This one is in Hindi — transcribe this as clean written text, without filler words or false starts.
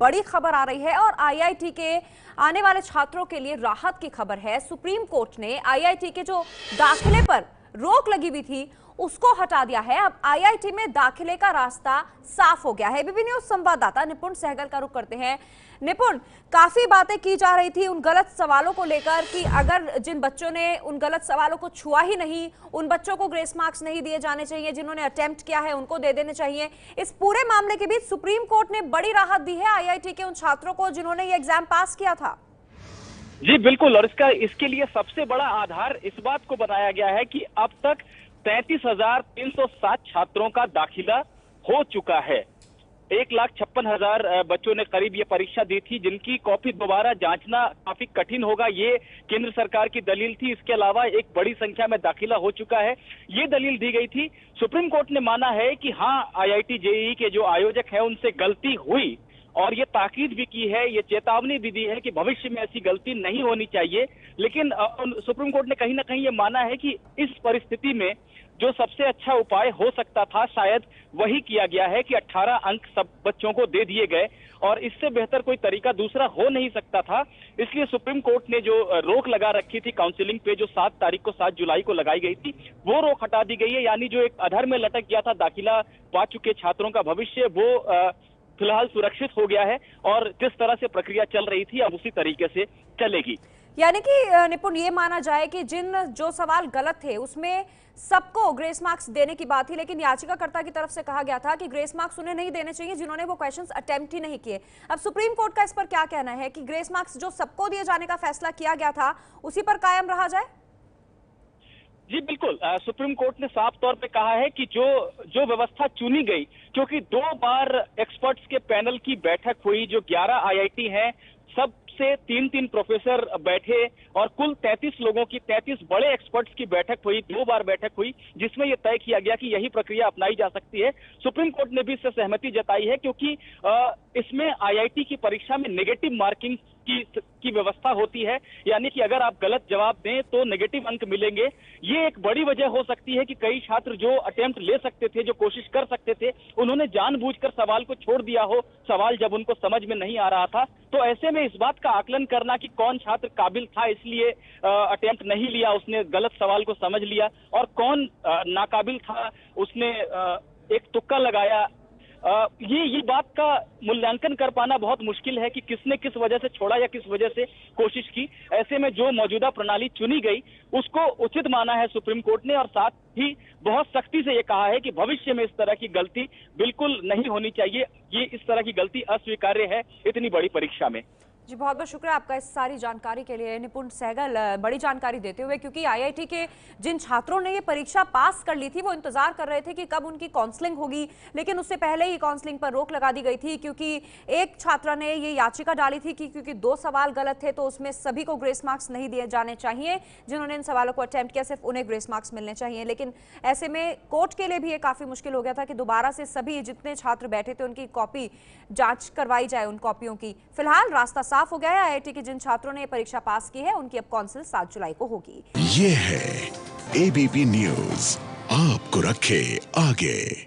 बड़ी खबर आ रही है और आईआईटी के आने वाले छात्रों के लिए राहत की खबर है। सुप्रीम कोर्ट ने आईआईटी के जो दाखिले पर रोक लगी हुई थी उसको हटा दिया है। अब आईआईटी में दाखिले का रास्ता साफ हो गया है। एबीपी न्यूज संवाददाता निपुण सहगल का रुख करते हैं। निपुण, काफी बातें की जा रही थी उन गलत सवालों को लेकर कि अगर जिन बच्चों ने उन गलत सवालों को छुआ ही नहीं, उन बच्चों को ग्रेस मार्क्स नहीं दिए जाने चाहिए, जिन्होंने अटेम्प्ट किया है उनको दे देने चाहिए। इस पूरे मामले के बीच सुप्रीम कोर्ट ने बड़ी राहत दी है आईआईटी के उन छात्रों को जिन्होंने ये एग्जाम पास किया था। जी बिल्कुल, और इसके लिए सबसे बड़ा आधार इस बात को बताया गया है कि अब तक 33,307 छात्रों का दाखिला हो चुका है। 1,56,000 बच्चों ने करीब ये परीक्षा दी थी, जिनकी कॉपी दोबारा जांचना काफी कठिन होगा, ये केंद्र सरकार की दलील थी। इसके अलावा एक बड़ी संख्या में दाखिला हो चुका है, ये दलील दी गई थी। सुप्रीम कोर्ट ने माना है कि हाँ, आईआईटी जेईई के जो आयोजक है उनसे गलती हुई और ये ताकीद भी की है, ये चेतावनी भी दी है कि भविष्य में ऐसी गलती नहीं होनी चाहिए। लेकिन सुप्रीम कोर्ट ने कहीं ना कहीं ये माना है कि इस परिस्थिति में जो सबसे अच्छा उपाय हो सकता था शायद वही किया गया है कि 18 अंक सब बच्चों को दे दिए गए और इससे बेहतर कोई तरीका दूसरा हो नहीं सकता था। इसलिए सुप्रीम कोर्ट ने जो रोक लगा रखी थी काउंसलिंग पे, जो 7 जुलाई को लगाई गई थी, वो रोक हटा दी गई है। यानी जो एक अधर में लटक गया था दाखिला पा चुके छात्रों का भविष्य, वो फिलहाल सुरक्षित हो गया है और जिस तरह से प्रक्रिया चल रही थी अब उसी तरीके से चलेगी। यानी कि निपुण, ये माना जाए कि जो सवाल गलत थे उसमें सबको ग्रेस मार्क्स देने की बात थी, लेकिन याचिकाकर्ता की तरफ से कहा गया था कि ग्रेस मार्क्स उन्हें नहीं देने चाहिए जिन्होंने वो क्वेश्चंस अटेम्प्ट ही नहीं किए। अब सुप्रीम कोर्ट का इस पर क्या कहना है कि ग्रेस मार्क्स जो सबको दिए जाने का फैसला किया गया था उसी पर कायम रहा जाए? जी बिल्कुल, सुप्रीम कोर्ट ने साफ तौर पे कहा है कि जो व्यवस्था चुनी गई, क्योंकि 2 बार एक्सपर्ट्स के पैनल की बैठक हुई, जो 11 आईआईटी हैं सब से 3-3 प्रोफेसर बैठे और कुल 33 लोगों की 33 बड़े एक्सपर्ट्स की बैठक हुई, 2 बार बैठक हुई, जिसमें यह तय किया गया कि यही प्रक्रिया अपनाई जा सकती है। सुप्रीम कोर्ट ने भी इससे सहमति जताई है, क्योंकि इसमें आईआईटी की परीक्षा में नेगेटिव मार्किंग की व्यवस्था होती है, यानी कि अगर आप गलत जवाब दें तो नेगेटिव अंक मिलेंगे। ये एक बड़ी वजह हो सकती है कि कई छात्र जो अटेम्प्ट ले सकते थे, जो कोशिश कर सकते थे, उन्होंने जानबूझकर सवाल को छोड़ दिया हो, सवाल जब उनको समझ में नहीं आ रहा था। तो ऐसे में इस बात का आकलन करना कि कौन छात्र काबिल था इसलिए अटेम्प्ट नहीं लिया, उसने गलत सवाल को समझ लिया, और कौन नाकाबिल था, उसने एक तुक्का लगाया, ये बात का मूल्यांकन कर पाना बहुत मुश्किल है कि किसने किस वजह से छोड़ा या किस वजह से कोशिश की। ऐसे में जो मौजूदा प्रणाली चुनी गई उसको उचित माना है सुप्रीम कोर्ट ने, और साथ ही बहुत सख्ती से ये कहा है कि भविष्य में इस तरह की गलती बिल्कुल नहीं होनी चाहिए। ये इस तरह की गलती अस्वीकार्य है इतनी बड़ी परीक्षा में। जी बहुत बहुत शुक्रिया आपका इस सारी जानकारी के लिए निपुण सहगल, बड़ी जानकारी देते हुए, क्योंकि आईआईटी के जिन छात्रों ने ये परीक्षा पास कर ली थी वो इंतजार कर रहे थे कि कब उनकी काउंसलिंग होगी, लेकिन उससे पहले ही काउंसलिंग पर रोक लगा दी गई थी, क्योंकि एक छात्रा ने ये याचिका डाली थी कि क्योंकि 2 सवाल गलत थे तो उसमें सभी को ग्रेस मार्क्स नहीं दिए जाने चाहिए, जिन्होंने इन सवालों को अटेम्प्ट किया सिर्फ उन्हें ग्रेस मार्क्स मिलने चाहिए। लेकिन ऐसे में कोर्ट के लिए भी ये काफी मुश्किल हो गया था कि दोबारा से सभी जितने छात्र बैठे थे उनकी कॉपी जांच करवाई जाए, उन कॉपियों की। फिलहाल रास्ता साफ हो गया है। आईआईटी के जिन छात्रों ने परीक्षा पास की है उनकी अब काउंसिल 7 जुलाई को होगी। ये है एबीपी न्यूज, आपको रखे आगे।